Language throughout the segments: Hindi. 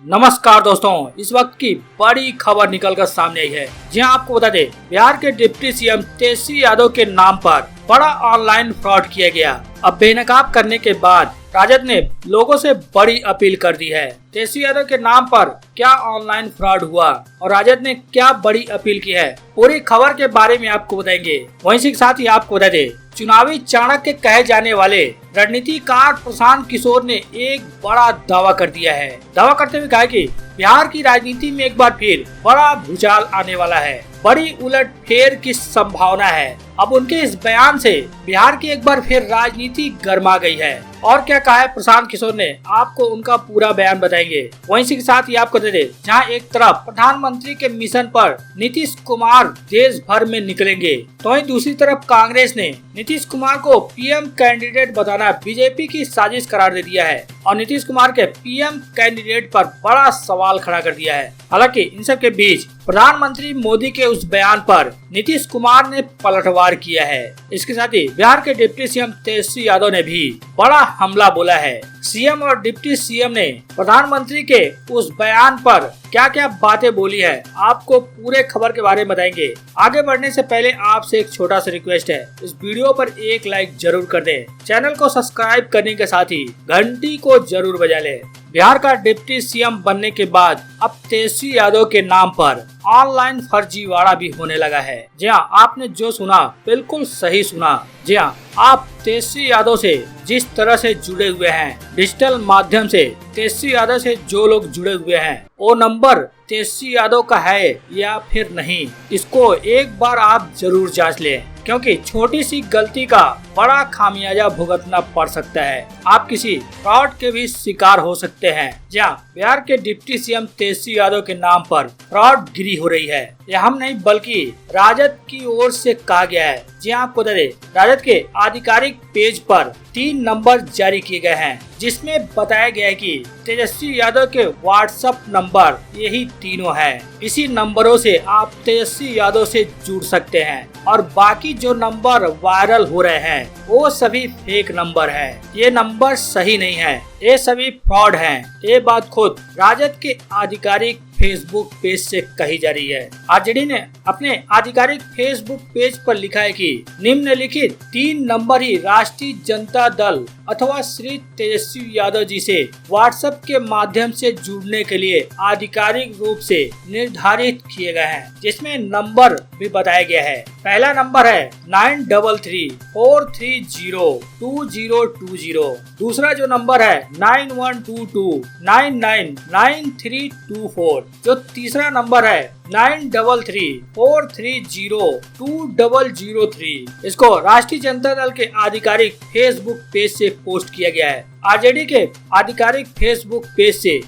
नमस्कार दोस्तों, इस वक्त की बड़ी खबर निकलकर सामने आई है। जी हाँ, आपको बता दें, बिहार के डिप्टी सीएम तेजस्वी यादव के नाम पर बड़ा ऑनलाइन फ्रॉड किया गया। अब बेनकाब करने के बाद राजद ने लोगों से बड़ी अपील कर दी है। तेजस्वी यादव के नाम पर क्या ऑनलाइन फ्रॉड हुआ और राजद ने क्या बड़ी अपील की है, पूरी खबर के बारे में आपको बताएंगे। वहीं के साथ ही आपको बता दें, चुनावी चाणक्य कहे जाने वाले रणनीतिकार प्रशांत किशोर ने एक बड़ा दावा कर दिया है। दावा करते हुए कहा कि बिहार की राजनीति में एक बार फिर बड़ा भूचाल आने वाला है, बड़ी उलटफेर की संभावना है। अब उनके इस बयान से बिहार की एक बार फिर राजनीति गर्मा गई है। और क्या कहा है प्रशांत किशोर ने, आपको उनका पूरा बयान बताएंगे। वहीं के साथ ही आपको दे दें, जहां एक तरफ प्रधानमंत्री के मिशन पर नीतीश कुमार देश भर में निकलेंगे, तो वहीं दूसरी तरफ कांग्रेस ने नीतीश कुमार को पीएम कैंडिडेट बताना बीजेपी की साजिश करार दे दिया है और नीतीश कुमार के पीएम कैंडिडेट पर बड़ा सवाल खड़ा कर दिया है। हालांकि इन सब के बीच प्रधानमंत्री मोदी के उस बयान पर नीतीश कुमार ने पलटवार किया है। इसके साथ ही बिहार के डिप्टी सीएम तेजस्वी यादव ने भी बड़ा हमला बोला है। सीएम और डिप्टी सीएम ने प्रधानमंत्री के उस बयान पर क्या क्या बातें बोली है, आपको पूरे खबर के बारे में बताएंगे। आगे बढ़ने से पहले आपसे एक छोटा सा रिक्वेस्ट है, इस वीडियो पर एक लाइक जरूर कर दें, चैनल को सब्सक्राइब करने के साथ ही घंटी को जरूर बजा लें। बिहार का डिप्टी सीएम बनने के बाद अब तेजस्वी यादव के नाम पर ऑनलाइन फर्जीवाड़ा भी होने लगा है। जी हाँ, आपने जो सुना बिल्कुल सही सुना। जी हाँ, आप तेजस्वी यादव से जिस तरह से जुड़े हुए हैं, डिजिटल माध्यम से तेजस्वी यादव से जो लोग जुड़े हुए हैं, वो नंबर तेजस्वी यादव का है या फिर नहीं, इसको एक बार आप जरूर जांच लें, क्योंकि छोटी सी गलती का बड़ा खामियाजा भुगतना पड़ सकता है। आप किसी फ्रॉड के भी शिकार हो सकते हैं। जहाँ बिहार के डिप्टी सीएम तेजस्वी यादव के नाम पर फ्रॉड गिरी हो रही है, यह हम नहीं बल्कि राजद की ओर से कहा गया है। जी आपको बता दें, राजद के आधिकारिक पेज पर 3 नंबर जारी किए गए हैं, जिसमें बताया गया है कि तेजस्वी यादव के व्हाट्सएप नंबर यही तीनों हैं। इसी नंबरों से आप तेजस्वी यादव से जुड़ सकते हैं और बाकी जो नंबर वायरल हो रहे हैं वो सभी फेक नंबर हैं। ये नंबर सही नहीं है, ये सभी फ्रॉड हैं। ये बात खुद राजद के आधिकारिक फेसबुक पेज से कही जा रही है। आरजेडी ने अपने आधिकारिक फेसबुक पेज पर लिखा है कि निम्नलिखित 3 नंबर ही राष्ट्रीय जनता दल अथवा श्री तेजस्वी यादव जी से व्हाट्सएप के माध्यम से जुड़ने के लिए आधिकारिक रूप से निर्धारित किए गए हैं, जिसमें नंबर भी बताया गया है। पहला नंबर है 9334302020। दूसरा जो नंबर है 9122999324। जो तीसरा नंबर है 9334302003। इसको राष्ट्रीय जनता दल के आधिकारिक फेसबुक पेज से पोस्ट किया गया है। आरजेडी के आधिकारिक फेसबुक पेज से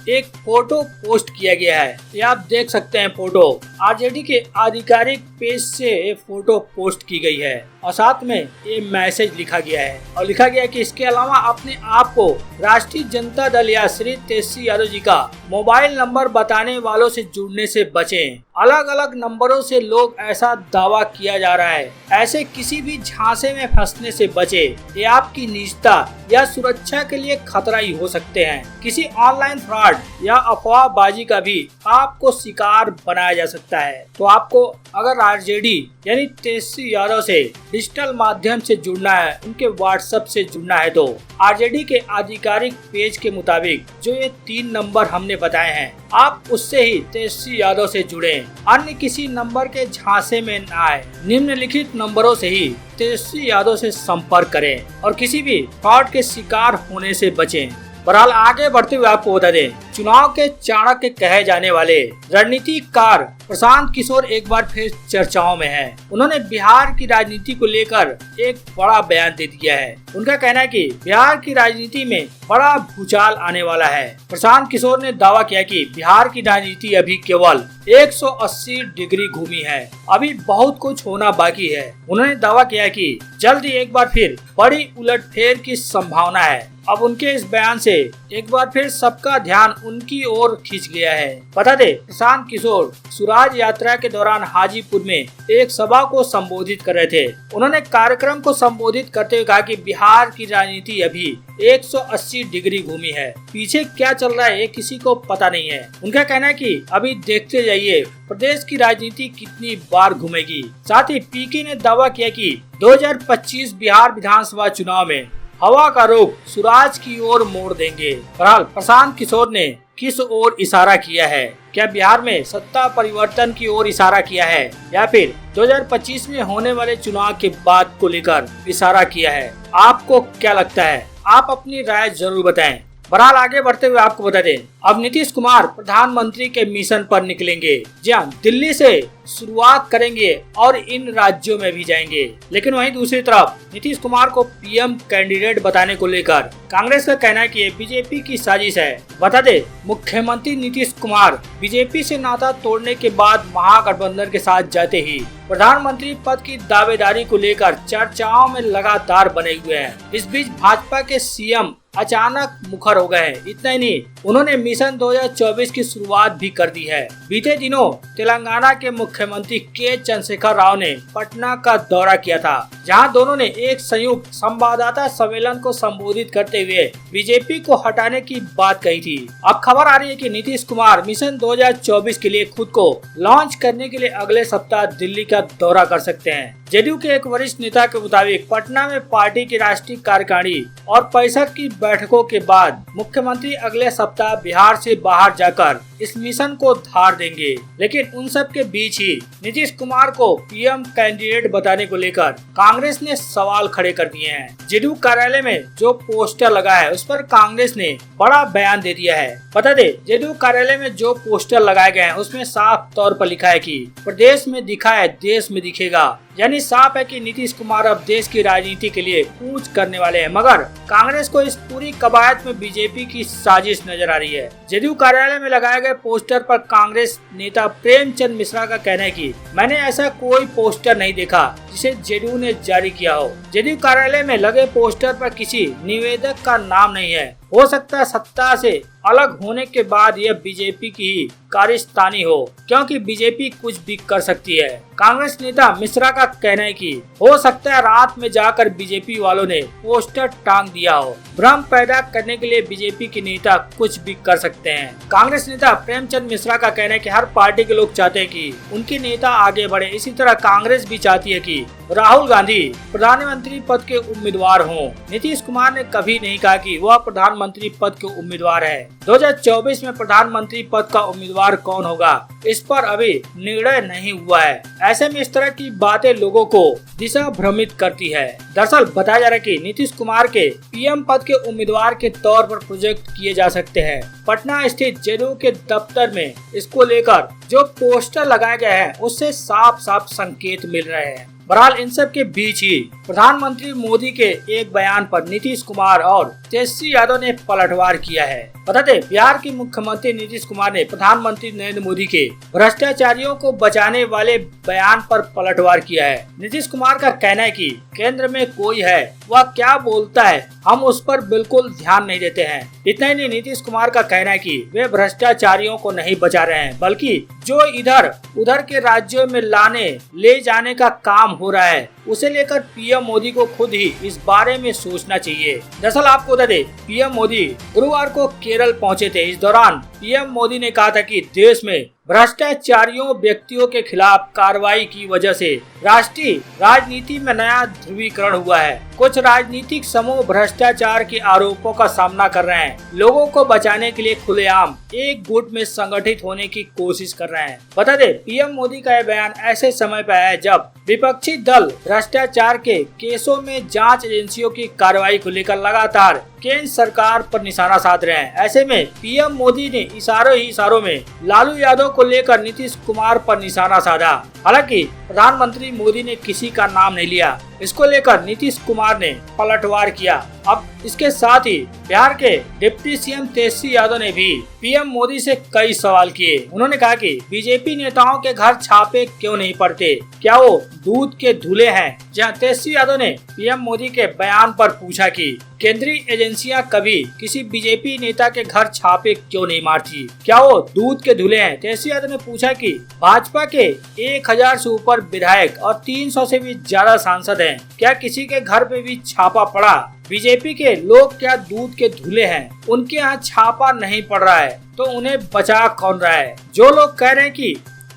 एक फोटो पोस्ट किया गया है, ये आप देख सकते हैं। फोटो आरजेडी के आधिकारिक पेज से फोटो पोस्ट की गई है और साथ में ये मैसेज लिखा गया है और लिखा गया है कि इसके अलावा अपने आप को राष्ट्रीय जनता दल या श्री तेजस्वी यादव जी का मोबाइल नंबर बताने वालों से जुड़ने से बचें। अलग अलग नंबरों से लोग ऐसा दावा किया जा रहा है, ऐसे किसी भी झांसे में फंसने से बचे। ये आपकी निजता या सुरक्षा के लिए खतरा ही हो सकते हैं। किसी ऑनलाइन फ्रॉड या अफवाहबाजी का भी आपको शिकार बनाया जा सकता है। तो आपको अगर आरजेडी यानी तेजस्वी यादव से डिजिटल माध्यम से जुड़ना है, उनके व्हाट्सएप से जुड़ना है, तो आरजेडी के आधिकारिक पेज के मुताबिक जो ये 3 नंबर हमने बताए हैं, आप उससे ही तेजस्वी यादव से जुड़ें। अन्य किसी नंबर के झांसे में न आए। निम्नलिखित नंबरों से ही तेजस्वी यादव से संपर्क करें और किसी भी फ्रॉड के शिकार होने से बचें। बहरहाल आगे बढ़ते हुए आपको बता दें, चुनाव के चाणक्य कहे जाने वाले रणनीतिकार प्रशांत किशोर एक बार फिर चर्चाओं में हैं। उन्होंने बिहार की राजनीति को लेकर एक बड़ा बयान दे दिया है। उनका कहना है कि बिहार की राजनीति में बड़ा भूचाल आने वाला है। प्रशांत किशोर ने दावा किया कि बिहार की राजनीति अभी केवल 180 डिग्री घूमी है, अभी बहुत कुछ होना बाकी है। उन्होंने दावा किया कि जल्द ही एक बार फिर बड़ी उलटफेर की संभावना है अब उनके इस बयान से एक बार फिर सबका ध्यान उनकी ओर खींच गया है। बता दे, प्रशांत किशोर स्वराज यात्रा के दौरान हाजीपुर में एक सभा को संबोधित कर रहे थे। उन्होंने कार्यक्रम को संबोधित करते हुए कहा कि बिहार की राजनीति अभी 180 डिग्री घूमी है, पीछे क्या चल रहा है ये किसी को पता नहीं है। उनका कहना है कि अभी देखते जाइए प्रदेश की राजनीति कितनी बार घूमेगी। साथ ही पीके ने दावा किया कि 2025 बिहार विधानसभा चुनाव में हवा का रुख स्वराज की ओर मोड़ देंगे। बहरहाल प्रशांत किशोर ने किस ओर इशारा किया है? क्या बिहार में सत्ता परिवर्तन की ओर इशारा किया है या फिर 2025 में होने वाले चुनाव के बाद को लेकर इशारा किया है? आपको क्या लगता है? आप अपनी राय जरूर बताएं। बहरहाल आगे बढ़ते हुए आपको बता दें, अब नीतीश कुमार प्रधानमंत्री के मिशन पर निकलेंगे। जी हाँ, दिल्ली से शुरुआत करेंगे और इन राज्यों में भी जाएंगे। लेकिन वहीं दूसरी तरफ नीतीश कुमार को पीएम कैंडिडेट बताने को लेकर कांग्रेस का कहना है कि ये बीजेपी की साजिश है। बता दे, मुख्यमंत्री नीतीश कुमार बीजेपी से नाता तोड़ने के बाद महागठबंधन के साथ जाते ही प्रधानमंत्री पद की दावेदारी को लेकर चर्चाओं में लगातार बने हुए हैं। इस बीच भाजपा के सीएम अचानक मुखर हो गए हैं। इतना ही नहीं, उन्होंने मिशन 2024 की शुरुआत भी कर दी है। बीते दिनों तेलंगाना के मुख्यमंत्री के चंद्रशेखर राव ने पटना का दौरा किया था, जहां दोनों ने एक संयुक्त संवाददाता सम्मेलन को संबोधित करते हुए बीजेपी को हटाने की बात कही थी। अब खबर आ रही है कि नीतीश कुमार मिशन 2024 के लिए खुद को लॉन्च करने के लिए अगले सप्ताह दिल्ली का दौरा कर सकते हैं। जेडीयू के एक वरिष्ठ नेता के मुताबिक पटना में पार्टी की राष्ट्रीय कार्यकारिणी और परिषद की बैठकों के बाद मुख्यमंत्री अगले सप्ताह बिहार से बाहर जाकर इस मिशन को धार देंगे। लेकिन उन सब के बीच ही नीतीश कुमार को पीएम कैंडिडेट बताने को लेकर कांग्रेस ने सवाल खड़े कर दिए हैं। जेडीयू कार्यालय में जो पोस्टर लगा है उस पर कांग्रेस ने बड़ा बयान दे दिया है। बता दे, जेडीयू कार्यालय में जो पोस्टर लगाए गए हैं उसमें साफ तौर पर लिखा है कि प्रदेश में दिखा है देश में दिखेगा। यानी साफ है कि नीतीश कुमार अब देश की राजनीति के लिए कूच करने वाले हैं। मगर कांग्रेस को इस पूरी कवायद में बीजेपी की साजिश नजर आ रही है। जेडीयू कार्यालय में लगाए गए पोस्टर पर कांग्रेस नेता प्रेमचंद मिश्रा का कहना है कि मैंने ऐसा कोई पोस्टर नहीं देखा जिसे जेडीयू ने जारी किया हो। जेडीयू कार्यालय में लगे पोस्टर पर किसी निवेदक का नाम नहीं है। हो सकता है सत्ता से अलग होने के बाद यह बीजेपी की ही कारस्तानी हो, क्योंकि बीजेपी कुछ भी कर सकती है। कांग्रेस नेता मिश्रा का कहना है कि हो सकता है रात में जाकर बीजेपी वालों ने पोस्टर टांग दिया हो। भ्रम पैदा करने के लिए बीजेपी के नेता कुछ भी कर सकते हैं। कांग्रेस नेता प्रेमचंद मिश्रा का कहना है कि हर पार्टी के लोग चाहते हैं कि उनके नेता आगे बढ़े। इसी तरह कांग्रेस भी चाहती है कि राहुल गांधी प्रधानमंत्री पद के उम्मीदवार हों। नीतीश कुमार ने कभी नहीं कहा कि वह प्रधानमंत्री पद के उम्मीदवार है। 2024 में प्रधानमंत्री पद का उम्मीदवार कौन होगा, इस पर अभी निर्णय नहीं हुआ है। ऐसे में इस तरह की बातें लोगों को दिशा भ्रमित करती है। दरअसल बताया जा रहा है कि नीतीश कुमार के पीएम पद के उम्मीदवार के तौर पर प्रोजेक्ट किए जा सकते हैं। पटना स्थित जेडीयू के दफ्तर में इसको लेकर जो पोस्टर लगाए गए हैं उससे साफ साफ संकेत मिल रहे हैं। बहरहाल इन सब के बीच ही प्रधानमंत्री मोदी के एक बयान पर नीतीश कुमार और तेजस्वी यादव ने पलटवार किया है। बता दें, बिहार के मुख्यमंत्री नीतीश कुमार ने प्रधानमंत्री नरेंद्र मोदी के भ्रष्टाचारियों को बचाने वाले बयान पर पलटवार किया है। नीतीश कुमार का कहना है कि केंद्र में कोई है, वह क्या बोलता है हम उस पर बिल्कुल ध्यान नहीं देते हैं। इतना ही नहीं, नीतीश कुमार का कहना है कि वे भ्रष्टाचारियों को नहीं बचा रहे हैं, बल्कि जो इधर उधर के राज्यों में लाने ले जाने का काम हो रहा है उसे लेकर पीएम मोदी को खुद ही इस बारे में सोचना चाहिए। दरअसल आपको बता दें, पीएम मोदी गुरुवार को केरल पहुंचे थे। इस दौरान पीएम मोदी ने कहा था कि देश में भ्रष्टाचारियों व्यक्तियों के खिलाफ कार्रवाई की वजह से राष्ट्रीय राजनीति में नया ध्रुवीकरण हुआ है। कुछ राजनीतिक समूह भ्रष्टाचार के आरोपों का सामना कर रहे हैं, लोगों को बचाने के लिए खुलेआम एक गुट में संगठित होने की कोशिश कर रहे हैं। बता दें, पीएम मोदी का यह बयान ऐसे समय पर है जब विपक्षी दल भ्रष्टाचार के केसों में जांच एजेंसियों की कार्रवाई को लेकर लगातार केंद्र सरकार पर निशाना साध रहे हैं। ऐसे में पीएम मोदी ने इशारों ही इशारों में लालू यादव को लेकर नीतीश कुमार पर निशाना साधा। हालांकि प्रधानमंत्री मोदी ने किसी का नाम नहीं लिया। इसको लेकर नीतीश कुमार ने पलटवार किया अब इसके साथ ही बिहार के डिप्टी सीएम तेजस्वी यादव ने भी पीएम मोदी से कई सवाल किए। उन्होंने कहा कि बीजेपी नेताओं के घर छापे क्यों नहीं पड़ते, क्या वो दूध के धुले हैं। जहां तेजस्वी यादव ने पीएम मोदी के बयान पर पूछा कि केंद्रीय एजेंसियां कभी किसी बीजेपी नेता के घर छापे क्यों नहीं मारती, क्या वो दूध के धुले हैं। तेजस्वी यादव ने पूछा कि भाजपा के 1000 से ऊपर विधायक और 300 से भी ज्यादा सांसद हैं, क्या किसी के घर पे भी छापा पड़ा। बीजेपी के लोग क्या दूध के धुले हैं, उनके यहाँ छापा नहीं पड़ रहा है तो उन्हें बचा कौन रहा है। जो लोग कह रहे हैं कि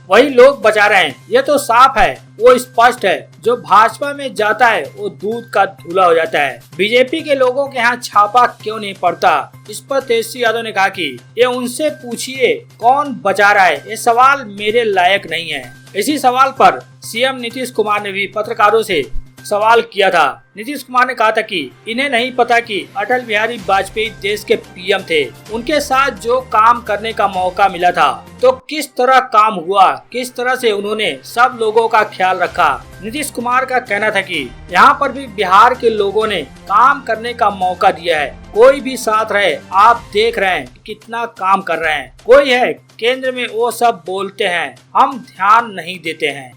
वही लोग बचा रहे हैं, ये तो साफ है, वो स्पष्ट है। जो भाजपा में जाता है वो दूध का धुला हो जाता है। बीजेपी के लोगों के यहाँ छापा क्यों नहीं पड़ता, इस पर तेजस्वी यादव ने कहा कि ये उनसे पूछिए कौन बचा रहा है, ये सवाल मेरे लायक नहीं है। इसी सवाल पर सीएम नीतीश कुमार ने भी पत्रकारों से सवाल किया था। नीतीश कुमार ने कहा था कि इन्हें नहीं पता कि अटल बिहारी वाजपेयी देश के पीएम थे, उनके साथ जो काम करने का मौका मिला था तो किस तरह काम हुआ, किस तरह से उन्होंने सब लोगों का ख्याल रखा। नीतीश कुमार का कहना था कि यहाँ पर भी बिहार के लोगों ने काम करने का मौका दिया है, कोई भी साथ रहे, आप देख रहे हैं कितना काम कर रहे हैं। कोई है केंद्र में वो सब बोलते हैं, हम ध्यान नहीं देते हैं।